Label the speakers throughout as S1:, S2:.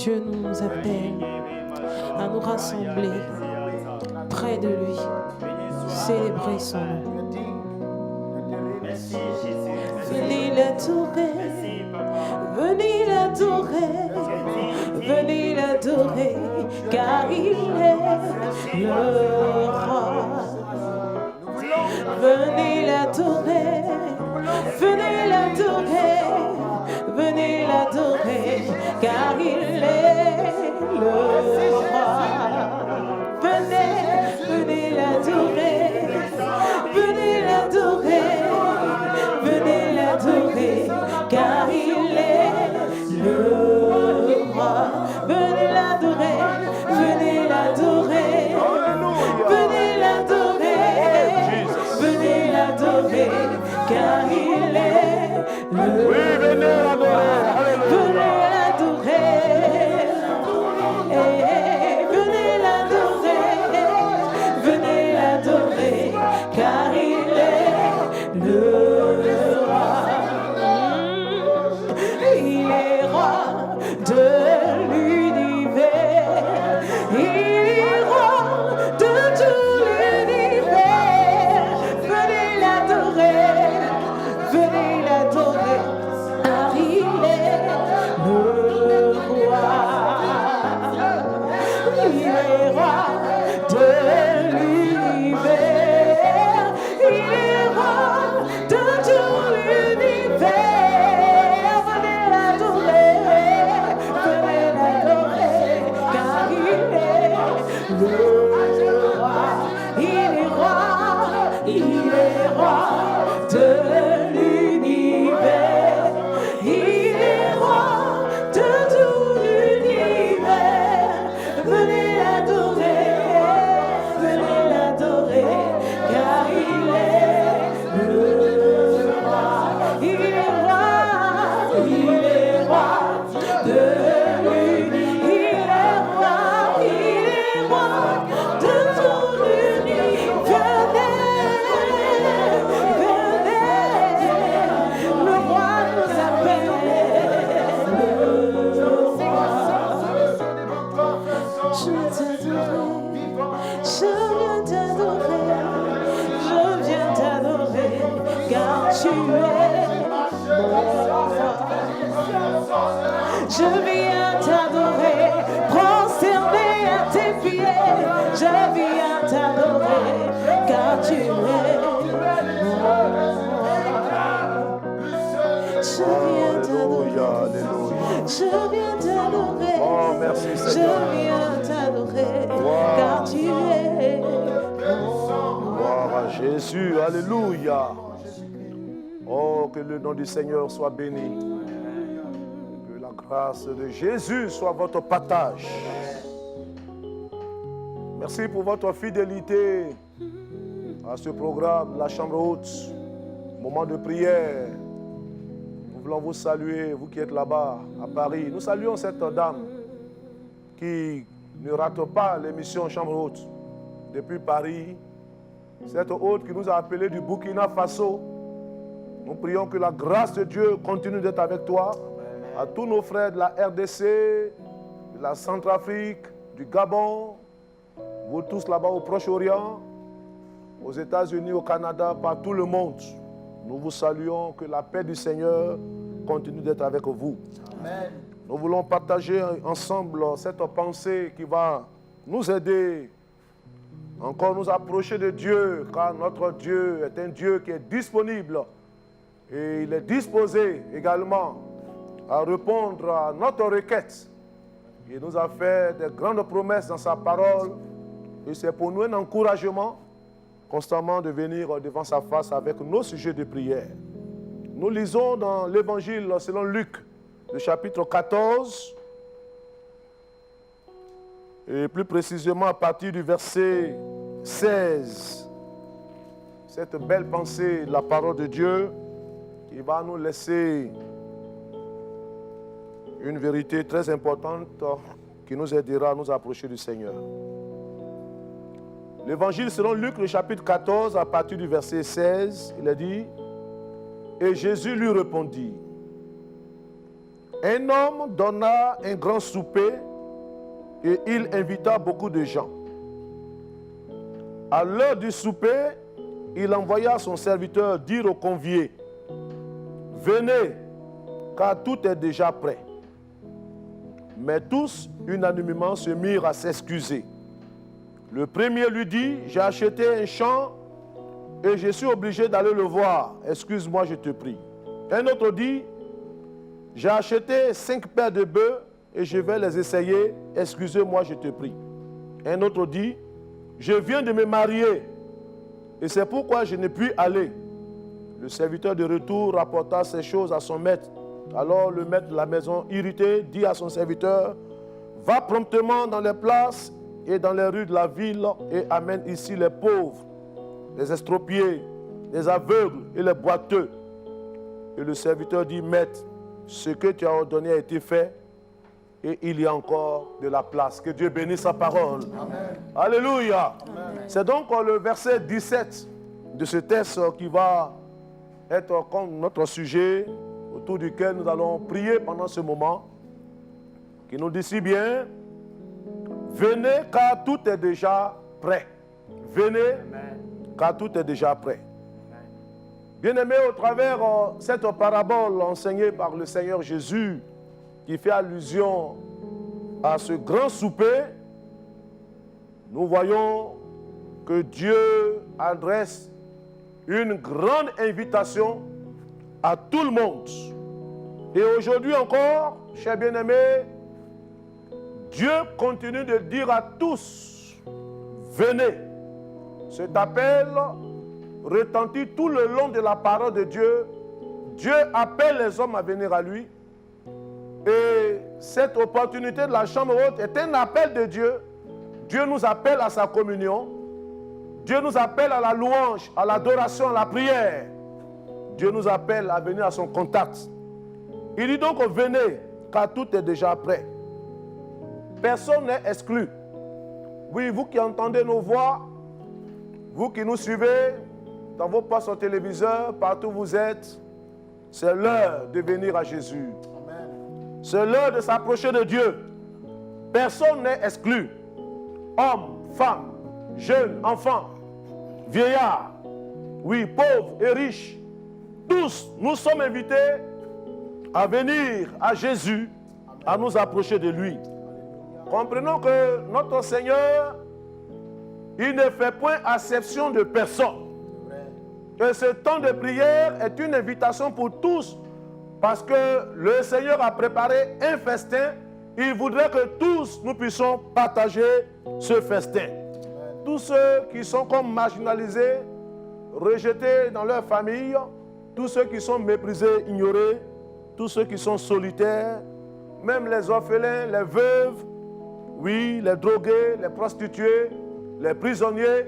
S1: Dieu nous appelle à nous rassembler près de lui, célébrer son nom. Venez l'adorer, venez l'adorer, venez l'adorer, car il est le roi. Venez l'adorer, venez l'adorer, venez l'adorer, car il est le roi. Venez, venez l'adorer, venez l'adorer, venez l'adorer, car il est le roi. Venez l'adorer, venez l'adorer, venez l'adorer, venez l'adorer, car il est le roi. Venez l'adorer, venez l'adorer, venez l'adorer, car il est le roi. Il est roi de l'univers, il est roi de tout l'univers. Venez l'adorer, venez l'adorer, car il est le roi. Il est roi de l'univers, il est roi de tout l'univers. Venez l'adorer, car il est le roi. Il est roi, il est roi de l'univers, il est roi de tout l'univers. Venez l'adorer, car il est le roi. Il est roi, il est roi de l'univers, il est roi de tout l'univers. Venez, le roi nous appelle, le roi. Je viens t'adorer, car tu es mon roi. Je viens t'adorer, prosterné à tes pieds. Je viens t'adorer, car tu es mon roi. Je viens t'adorer, je viens t'adorer.
S2: Oh, merci Seigneur.
S1: Je viens t'adorer, car tu es mon
S2: Gloire à Jésus, alléluia. Oh, que le nom du Seigneur soit béni. Que la grâce de Jésus soit votre partage. Merci pour votre fidélité à ce programme, la Chambre haute, moment de prière. Nous voulons vous saluer, vous qui êtes là-bas à Paris. Nous saluons cette dame qui ne rate pas l'émission Chambre haute depuis Paris. Cette hôte qui nous a appelés du Burkina Faso. Nous prions que la grâce de Dieu continue d'être avec toi. À tous nos frères de la RDC, de la Centrafrique, du Gabon, vous tous là-bas au Proche-Orient, aux États-Unis, au Canada, par tout le monde. Nous vous saluons, que la paix du Seigneur continue d'être avec vous.
S3: Amen.
S2: Nous voulons partager ensemble cette pensée qui va nous aider encore nous approcher de Dieu, car notre Dieu est un Dieu qui est disponible et il est disposé également à répondre à notre requête. Il nous a fait de grandes promesses dans sa parole et c'est pour nous un encouragement constamment de venir devant sa face avec nos sujets de prière. Nous lisons dans l'évangile selon Luc, le chapitre 14, et plus précisément à partir du verset 16. Cette belle pensée de la parole de Dieu qui va nous laisser une vérité très importante qui nous aidera à nous approcher du Seigneur. L'évangile selon Luc, le chapitre 14, à partir du verset 16, il a dit: Et Jésus lui répondit: Un homme donna un grand souper et il invita beaucoup de gens. À l'heure du souper, il envoya son serviteur dire aux conviés, « Venez, car tout est déjà prêt. » Mais tous, unanimement, se mirent à s'excuser. Le premier lui dit, « J'ai acheté un champ et je suis obligé d'aller le voir. Excuse-moi, je te prie. » Un autre dit, « J'ai acheté 5 paires de bœufs et je vais les essayer. Excusez-moi, je te prie. » Un autre dit, « Je viens de me marier et c'est pourquoi je n'ai pu aller. » Le serviteur de retour rapporta ces choses à son maître. Alors le maître de la maison, irrité, dit à son serviteur, « Va promptement dans les places et dans les rues de la ville et amène ici les pauvres, les estropiés, les aveugles et les boiteux. » Et le serviteur dit, « Maître, ce que tu as ordonné a été fait et il y a encore de la place. » Que Dieu bénisse sa parole. Amen. Alléluia. C'est donc le verset 17 de ce texte qui va être comme notre sujet, autour duquel nous allons prier pendant ce moment, qui nous dit si bien, « Venez car tout est déjà prêt. » Venez car tout est déjà prêt. Bien-aimés, au travers cette parabole enseignée par le Seigneur Jésus, qui fait allusion à ce grand souper, nous voyons que Dieu adresse une grande invitation à tout le monde. Et aujourd'hui encore, chers bien-aimés, Dieu continue de dire à tous, venez. Cet appel retentit tout le long de la parole de Dieu. Dieu appelle les hommes à venir à lui. Et cette opportunité de la chambre haute est un appel de Dieu. Dieu nous appelle à sa communion. Dieu nous appelle à la louange, à l'adoration, à la prière. Dieu nous appelle à venir à son contact. Il dit donc, venez, car tout est déjà prêt. Personne n'est exclu. Oui, vous qui entendez nos voix, vous qui nous suivez dans vos postes au téléviseur, partout où vous êtes, c'est l'heure de venir à Jésus. C'est l'heure de s'approcher de Dieu. Personne n'est exclu. Homme, femme, jeune, enfant, vieillard, oui, pauvre et riche. Tous, nous sommes invités à venir à Jésus, à nous approcher de lui. Comprenons que notre Seigneur, il ne fait point acception de personne. Et ce temps de prière est une invitation pour tous, parce que le Seigneur a préparé un festin. Il voudrait que tous nous puissions partager ce festin. Tous ceux qui sont comme marginalisés, rejetés dans leur famille, tous ceux qui sont méprisés, ignorés, tous ceux qui sont solitaires, même les orphelins, les veuves, oui, les drogués, les prostituées, les prisonniers,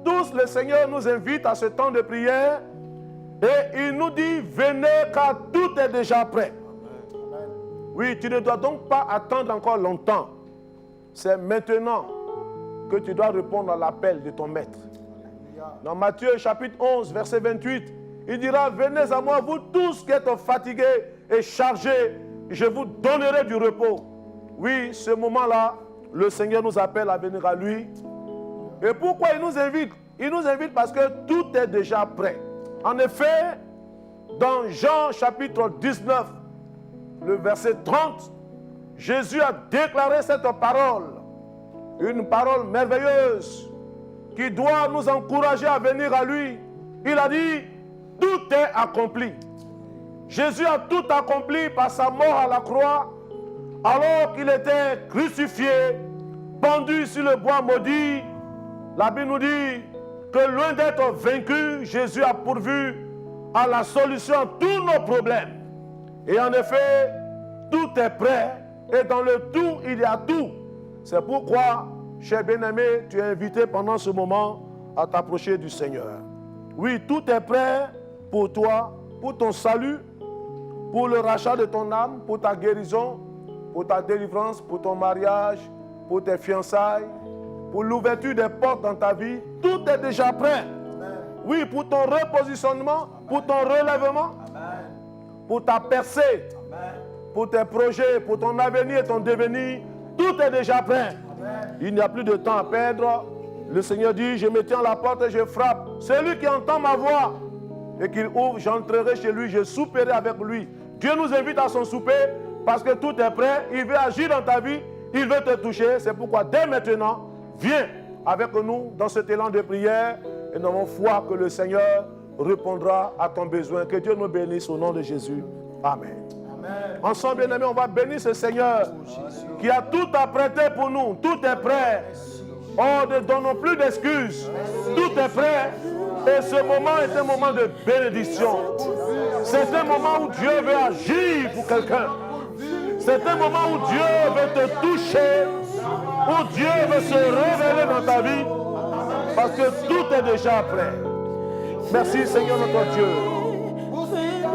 S2: tous le Seigneur nous invite à ce temps de prière et il nous dit, venez car tout est déjà prêt. Oui, tu ne dois donc pas attendre encore longtemps. C'est maintenant que tu dois répondre à l'appel de ton maître. Dans Matthieu chapitre 11, verset 28, il dira, venez à moi, vous tous qui êtes fatigués et chargés, je vous donnerai du repos. Oui, ce moment-là, le Seigneur nous appelle à venir à lui. Et pourquoi il nous invite? Il nous invite parce que tout est déjà prêt. En effet, dans Jean chapitre 19, le verset 30, Jésus a déclaré cette parole, une parole merveilleuse qui doit nous encourager à venir à lui. Il a dit, tout est accompli. Jésus a tout accompli par sa mort à la croix, alors qu'il était crucifié, pendu sur le bois maudit. La Bible nous dit que loin d'être vaincu, Jésus a pourvu à la solution à tous nos problèmes. Et en effet, tout est prêt. Et dans le tout, il y a tout. C'est pourquoi, cher bien-aimé, tu es invité pendant ce moment à t'approcher du Seigneur. Oui, tout est prêt pour toi, pour ton salut, pour le rachat de ton âme, pour ta guérison, pour ta délivrance, pour ton mariage, pour tes fiançailles, pour l'ouverture des portes dans ta vie. Tout est déjà prêt. Amen. Oui, pour ton repositionnement, amen, pour ton relèvement, amen, pour ta percée, amen, pour tes projets, pour ton avenir et ton devenir. Tout est déjà prêt. Il n'y a plus de temps à perdre. Le Seigneur dit, je me tiens à la porte et je frappe. Celui qui entend ma voix et qu'il ouvre, j'entrerai chez lui, je souperai avec lui. Dieu nous invite à son souper parce que tout est prêt. Il veut agir dans ta vie. Il veut te toucher. C'est pourquoi dès maintenant, viens avec nous dans cet élan de prière et nous avons foi que le Seigneur répondra à ton besoin. Que Dieu nous bénisse au nom de Jésus. Amen. Ensemble, bien-aimés, on va bénir ce Seigneur qui a tout apprêté pour nous. Tout est prêt. Oh, ne donnons plus d'excuses. Tout est prêt. Et ce moment est un moment de bénédiction. C'est un moment où Dieu veut agir pour quelqu'un. C'est un moment où Dieu veut te toucher, où Dieu veut se révéler dans ta vie, parce que tout est déjà prêt. Merci Seigneur notre Dieu.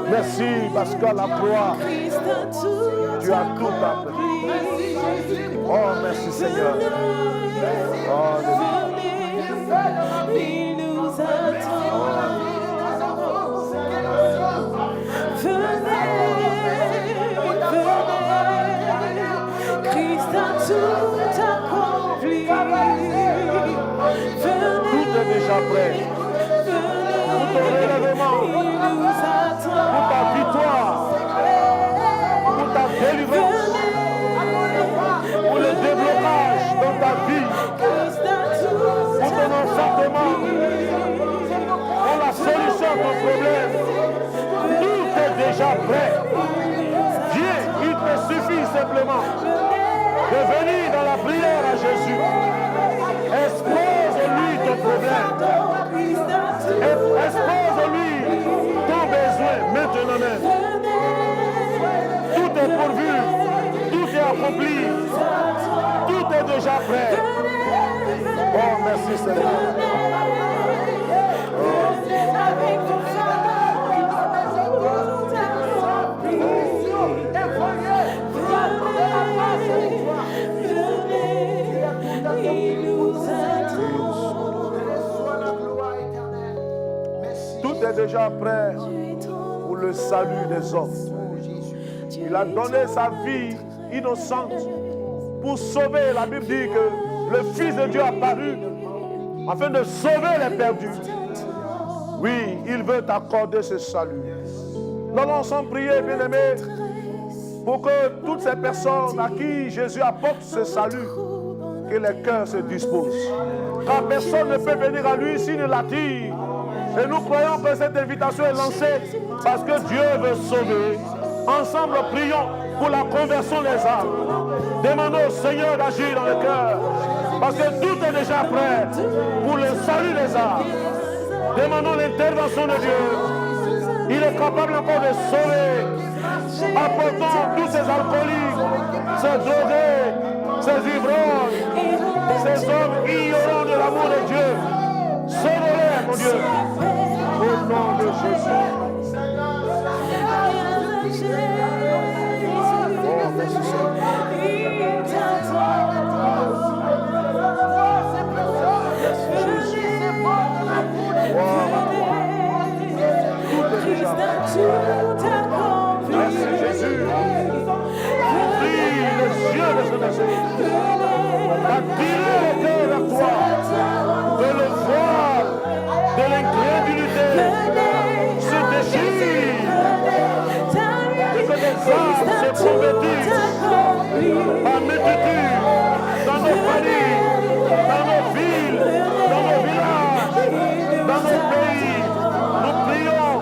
S2: Merci parce qu'à la croix, tu as tout appris. Oh, merci Seigneur. Oh,
S1: il nous attend. Venez, Christ a tout accompli.
S2: Tout est déjà prêt. Pour ton relèvement, pour ta victoire, pour ta délivrance, pour le déblocage dans ta vie, pour ton enfantement, pour la solution à ton problème. Tout est déjà prêt. Viens, il te suffit simplement de venir dans la prière à Jésus. Expose-lui ton problème. Expose-lui ton besoin maintenant même. Tout est pourvu, tout est accompli, tout est déjà prêt. Oh, merci Seigneur. Tout est déjà prêt pour le salut des hommes. Il a donné sa vie innocente pour sauver. La Bible dit que le Fils de Dieu a apparu afin de sauver les perdus. Oui, il veut t'accorder ce salut. Nous allons ensemble prier, bien-aimés, pour que toutes ces personnes à qui Jésus apporte ce salut, que les cœurs se disposent. Car personne ne peut venir à lui s'il ne l'attire. Et nous croyons que cette invitation est lancée parce que Dieu veut sauver. Ensemble, prions pour la conversion des âmes. Demandons au Seigneur d'agir dans le cœur. Parce que tout est déjà prêt pour le salut des âmes. Demandons l'intervention de Dieu. Il est capable encore de sauver. Apportons tous ces alcooliques, ces drogués, ces ivrognes, ces hommes ignorants de l'amour de Dieu. Sauvez-les, mon Dieu. Au nom de Jésus. Oh, merci Merci Jésus. Prie les yeux de ce dessin. Attirez les cœurs vers toi. Que le voile de l'incrédulité se déchire. Et que des âmes se convertissent par multitude dans nos familles, dans nos villes, dans nos villages, dans nos pays. Nous prions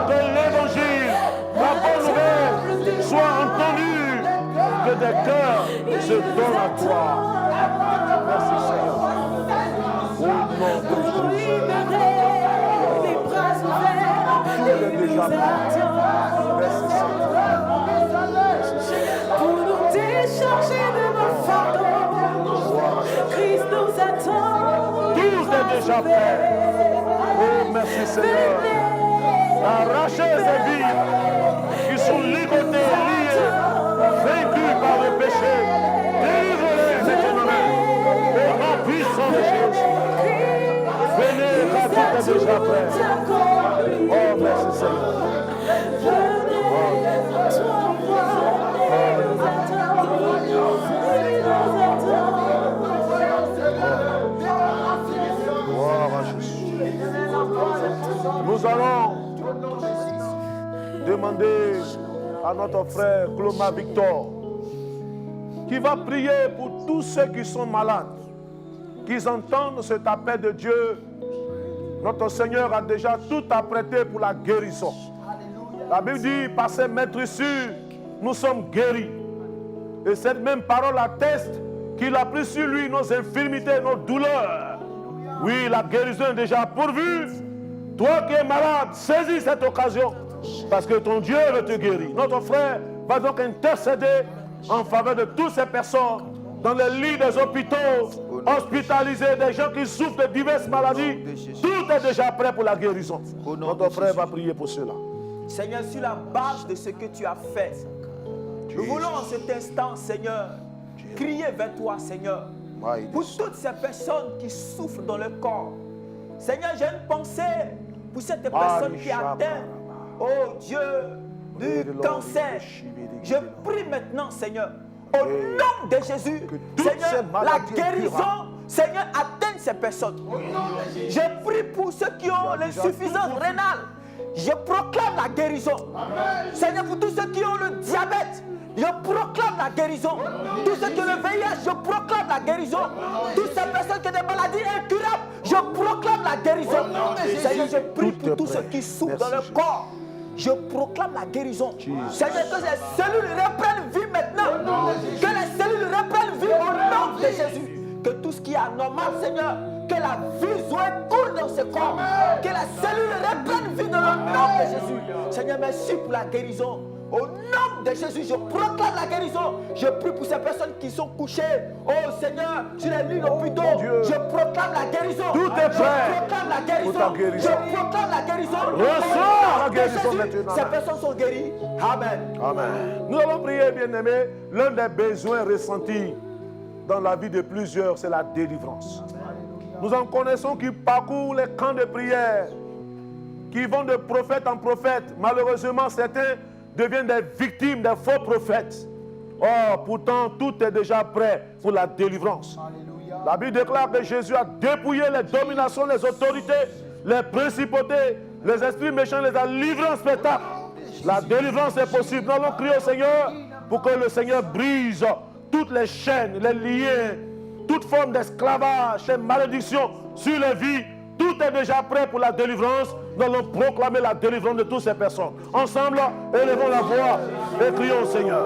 S2: que l'évangile, la bonne nouvelle, soit entendue, que des cœurs se donnent à toi. Merci Seigneur. Au nom de Jésus. Tout est déjà prêt. Merci Seigneur.
S1: Pour nous décharger de nos fardeaux, Christ nous attend.
S2: Tout est déjà prêt. Oh, merci Seigneur. Arrachez ces vies qui sont ligotées, liées, vaincues par le péché. Délivrez-les maintenant. Au nom puissant de Jésus. Venez car tout est déjà prêt. Oh, merci Seigneur. Nous allons demander à notre frère Cloma Victor qui va prier pour tous ceux qui sont malades, qu'ils entendent cet appel de Dieu. Notre Seigneur a déjà tout apprêté pour la guérison. La Bible dit, par ses maîtrissures, nous sommes guéris. Et cette même parole atteste qu'il a pris sur lui nos infirmités, nos douleurs. Oui, la guérison est déjà pourvue. Toi qui es malade, saisis cette occasion parce que ton Dieu veut te guérir. Notre frère va donc intercéder en faveur de toutes ces personnes dans les lits des hôpitaux, hospitalisés, des gens qui souffrent de diverses maladies. Tout est déjà prêt pour la guérison. Notre frère va prier pour cela.
S3: Seigneur, sur la base de ce que tu as fait, nous voulons en cet instant, Seigneur, crier vers toi, Seigneur, pour toutes ces personnes qui souffrent dans le corps. Seigneur, j'ai une pensée pour cette personne qui atteint, oh Dieu, du cancer. Je prie maintenant, Seigneur, au nom de Jésus, Seigneur, la guérison, Seigneur, atteigne ces personnes. Je prie pour ceux qui ont l'insuffisance rénale. Je proclame la guérison. Seigneur, pour tous ceux qui ont le diabète, je proclame la guérison. Tous ceux qui ont le VIH, je proclame la guérison. Toutes ces personnes qui ont des maladies incurables, je proclame la guérison. Seigneur, je prie pour tous ceux qui souffrent dans leur corps. Je proclame la guérison. Seigneur, que les cellules reprennent vie maintenant. Que les cellules reprennent vie au nom de Jésus. Que tout ce qui est anormal, Seigneur, que la vie soit coule dans ce corps. Que les cellules reprennent vie dans le nom de Jésus. Seigneur, merci pour la guérison. Au nom de Jésus, je proclame la guérison. Je prie pour ces personnes qui sont couchées. Oh Seigneur, sur les lits d'hôpitaux, je proclame la guérison.
S2: Tout est prêt.
S3: Je proclame la guérison. Je proclame la guérison.
S2: Reçois la guérison maintenant.
S3: Ces personnes sont guéries. Amen.
S2: Amen. Nous allons prier, bien-aimés. L'un des besoins ressentis dans la vie de plusieurs, c'est la délivrance. Nous en connaissons qui parcourent les camps de prière, qui vont de prophète en prophète. Malheureusement, certains deviennent des victimes des faux prophètes. Or, pourtant, tout est déjà prêt pour la délivrance. Alléluia. La Bible déclare que Jésus a dépouillé les dominations, les autorités, les principautés, les esprits méchants, les a livrés en spectacle. La délivrance est possible. Nous allons crier au Seigneur pour que le Seigneur brise toutes les chaînes, les liens, toute forme d'esclavage et malédiction sur les vies. Tout est déjà prêt pour la délivrance. Nous allons proclamer la délivrance de toutes ces personnes. Ensemble, élevons la voix et crions au Seigneur.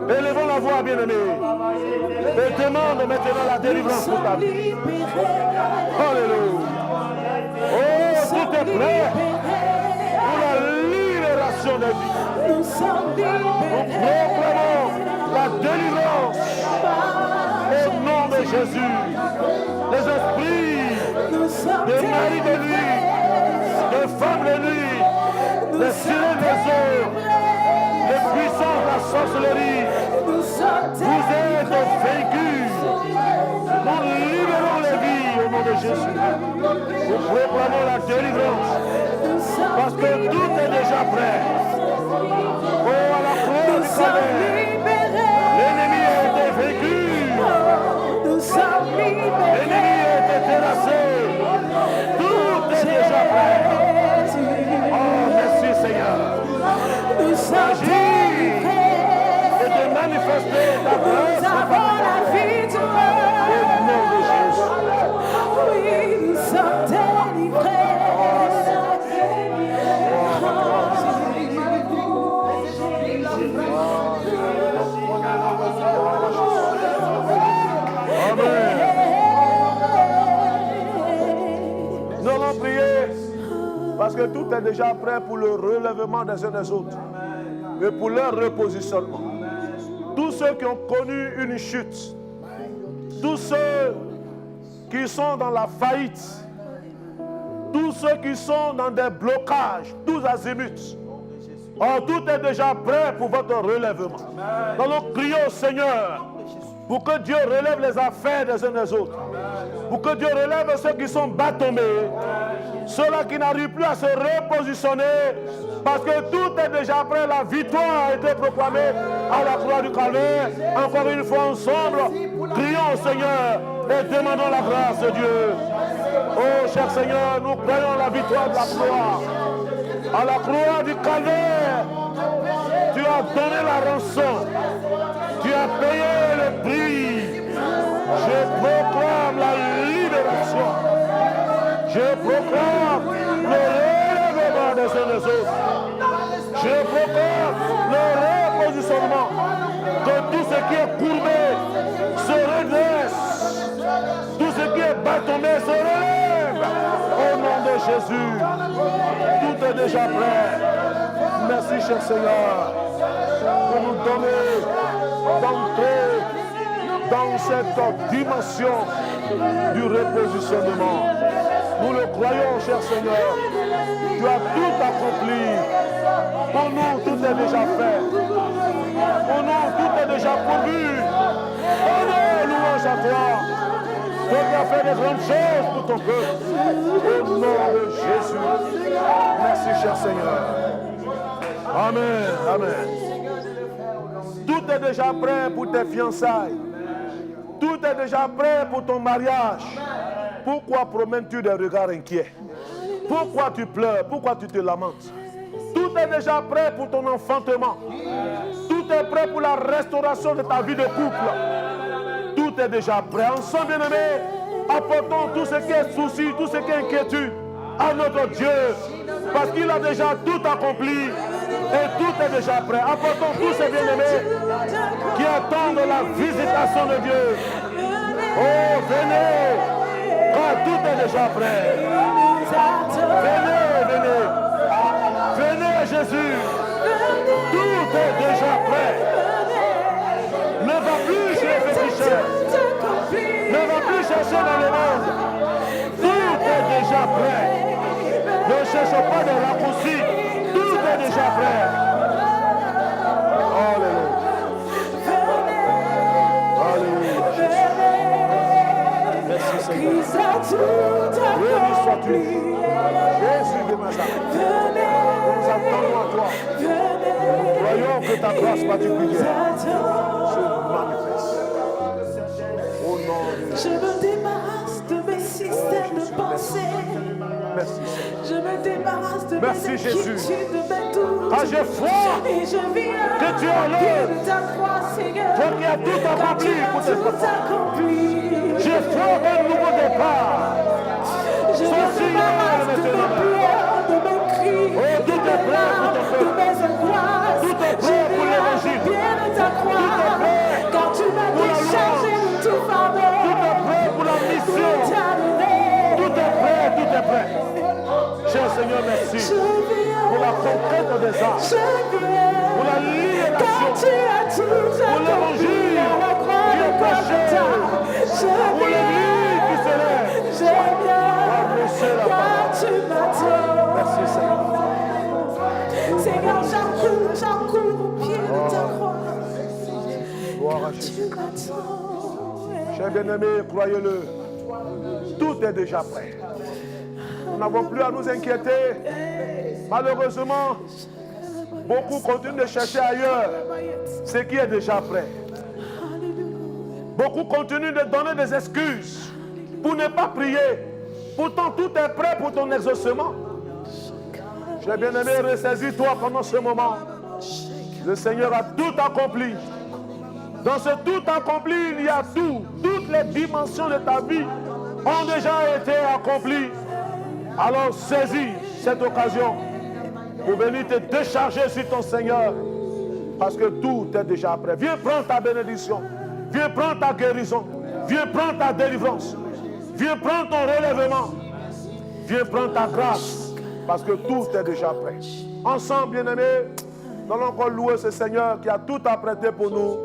S2: Élevons la voix, bien-aimés. Et demande maintenant la délivrance pour ta vie. Alléluia. Oh, tout est prêt pour la libération des vies. Nous proclamons la délivrance au nom de Jésus. Les esprits de mari de nuit, de femmes de nuit, les sirènes des eaux, les puissances de la sorcellerie, vous êtes vaincus. Nous libérons les vies au nom de Jésus. Nous proclamons la délivrance parce que tout est déjà prêt. Oh, à la croix du Calvaire, l'ennemi a été vaincu. L'ennemi a été terrassé. Tout est déjà prêt. Oh, merci Seigneur. Agis et de manifester ta grâce. Nous avons la victoire. Au nom de Jésus. Oui, nous sommes délivrés. Amen. Nous allons prier parce que tout est déjà prêt pour le relèvement des uns des autres et pour leur repositionnement. Tous ceux qui ont connu une chute, tous ceux qui sont dans la faillite, tous ceux qui sont dans des blocages, tous azimuts, oh, tout est déjà prêt pour votre relèvement. Nous allons crier au Seigneur pour que Dieu relève les affaires des uns des autres. Pour que Dieu relève ceux qui sont bâtonnés, ceux-là qui n'arrivent plus à se repositionner, parce que tout est déjà prêt. La victoire a été proclamée à la croix du Calvaire. Encore une fois ensemble, crions au Seigneur et demandons la grâce de Dieu. Oh, cher Seigneur, nous croyons la victoire de la croix. À la croix du calvaire, tu as donné la rançon. Tu as payé le prix. Je proclame la libération. Je proclame le relèvement des uns des autres. Je proclame le repositionnement. Que tout ce qui est courbé se redresse. Tout ce qui est bâtonné se relève. Au nom de Jésus. Tout est déjà prêt. Merci, cher Seigneur, de nous donner d'entrer dans cette dimension du repositionnement. Nous le croyons, cher Seigneur. Tu as tout accompli. Pour nous, tout est déjà fait. Pour nous, tout est déjà pourvu. Oh, louange à toi. Toi qui as fait des grandes choses pour ton peuple. Au nom de Jésus. Merci, cher Seigneur. Amen. Amen. Tout est déjà prêt pour tes fiançailles. Tout est déjà prêt pour ton mariage. Pourquoi promènes-tu des regards inquiets? Pourquoi tu pleures? Pourquoi tu te lamentes? Tout est déjà prêt pour ton enfantement. Tout est prêt pour la restauration de ta vie de couple. Tout est déjà prêt. Ensemble, bien-aimés, apportons tout ce qui est souci, tout ce qui est inquiétude à notre Dieu. Parce qu'il a déjà tout accompli et tout est déjà prêt. Apportons tous ces bien-aimés qui attendent la visitation de Dieu. Oh, venez, car tout est déjà prêt. Venez, venez. Venez, Jésus. Tout est déjà prêt. Ne va plus chez les féticheurs. Ne va plus chercher dans le monde. Tout est déjà prêt. Ne cherchez pas de raccourcis. Tout est déjà prêt. Alléluia. Alléluia. Merci Seigneur. Béni sois-tu. Jésus de Nazareth. Nous attendons à toi. Nous croyons que ta grâce particulière se manifeste. Au nom de
S1: Je me débarrasse de mes systèmes de pensée.
S2: Merci Seigneur.
S1: Je me débarrasse de
S2: Merci,
S1: mes inquiétudes,
S2: Jésus.
S1: de mes doutes.
S2: Ah, j'ai foi
S1: Et je viens
S2: que tu es
S1: au pied
S2: là.
S1: de ta croix, Seigneur.
S2: Toi qui as tout
S1: Car
S2: accompli
S1: tu
S2: pour
S1: as
S2: tes
S1: tout
S2: enfants.
S1: accompli.
S2: J'ai foi d'un nouveau départ.
S1: Je me débarrasse de mes pleurs, de mes cris,
S2: Oh, tout
S1: de
S2: est
S1: mes
S2: prêt pour
S1: larmes,
S2: ton
S1: de
S2: peuple.
S1: mes angoisses.
S2: Tout est
S1: Je
S2: prêt pour
S1: viens au
S2: l'évangile.
S1: pied de ta croix.
S2: Tout est prêt
S1: Car tu m'as
S2: pour la
S1: déchargé
S2: louange.
S1: de tout fardeau.
S2: Tout est prêt pour la mission. Tout est prêt, tout est prêt. Cher Seigneur, merci pour la conquête des âmes, pour la libération, pour l'évangile qui est prêché, pour l'église qui s'élève, pour annoncer la parole. Merci Seigneur.
S1: Seigneur, j'accours au pied de ta croix.
S2: Gloire à Jésus.
S1: Tu m'attends.
S2: Chers bien-aimés, croyez-le, tout est déjà prêt. Nous n'avons plus à nous inquiéter. Malheureusement, beaucoup continuent de chercher ailleurs ce qui est déjà prêt. Beaucoup continuent de donner des excuses pour ne pas prier. Pourtant, tout est prêt pour ton exaucement. Chers bien-aimés, ressaisis-toi pendant ce moment. Le Seigneur a tout accompli. Dans ce tout accompli, il y a tout. Toutes les dimensions de ta vie ont déjà été accomplies. Alors saisis cette occasion pour venir te décharger sur ton Seigneur. Parce que tout est déjà prêt. Viens prendre ta bénédiction. Viens prendre ta guérison. Viens prendre ta délivrance. Viens prendre ton relèvement. Viens prendre ta grâce. Parce que tout est déjà prêt. Ensemble, bien-aimés, nous allons encore louer ce Seigneur qui a tout apprêté pour nous.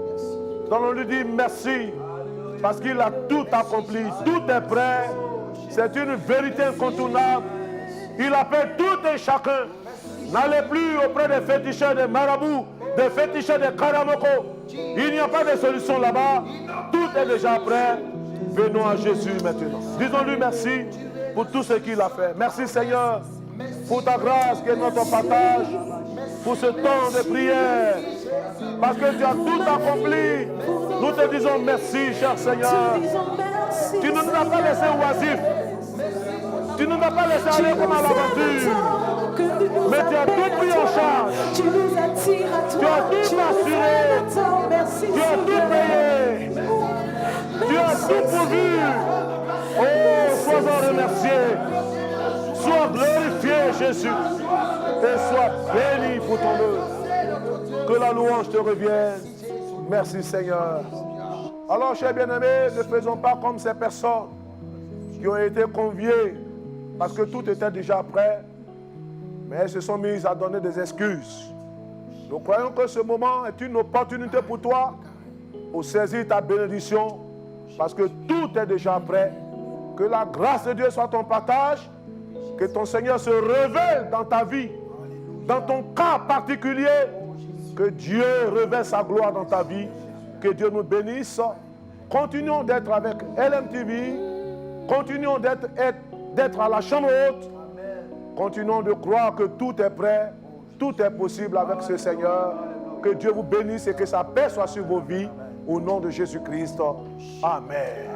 S2: Nous allons lui dire merci. Parce qu'il a tout accompli. Tout est prêt. C'est une vérité incontournable. Il appelle tout et chacun. N'allez plus auprès des féticheurs, des marabouts, des féticheurs, des karamoko. Il n'y a pas de solution là-bas. Tout est déjà prêt. Venons à Jésus maintenant. Disons-lui merci pour tout ce qu'il a fait. Merci Seigneur pour ta grâce qui est notre partage. Pour ce temps de prière. Parce que tu as tout accompli. Nous te disons merci, cher Seigneur. Tu ne nous as pas laissé oisifs. Tu ne nous as pas laissé aller comme à l'aventure. Mais tu as tout pris en charge.
S1: Tu nous attires à toi.
S2: Tu as tout assuré.
S1: Merci,
S2: Tu as tout payé. Tu as tout pourvu. Oh, sois-en remercié. Sois glorifié, Jésus. Et sois béni pour ton œuvre. Que la louange te revienne. Merci, Seigneur. Alors, chers bien-aimés, ne faisons pas comme ces personnes qui ont été conviées parce que tout était déjà prêt, mais elles se sont mises à donner des excuses. Nous croyons que ce moment est une opportunité pour toi pour saisir ta bénédiction parce que tout est déjà prêt. Que la grâce de Dieu soit ton partage, que ton Seigneur se révèle dans ta vie, dans ton cas particulier, que Dieu révèle sa gloire dans ta vie, que Dieu nous bénisse. Continuons d'être avec LMTV, continuons d'être à la chambre haute, continuons de croire que tout est prêt, tout est possible avec ce Seigneur. Que Dieu vous bénisse et que sa paix soit sur vos vies, au nom de Jésus-Christ. Amen.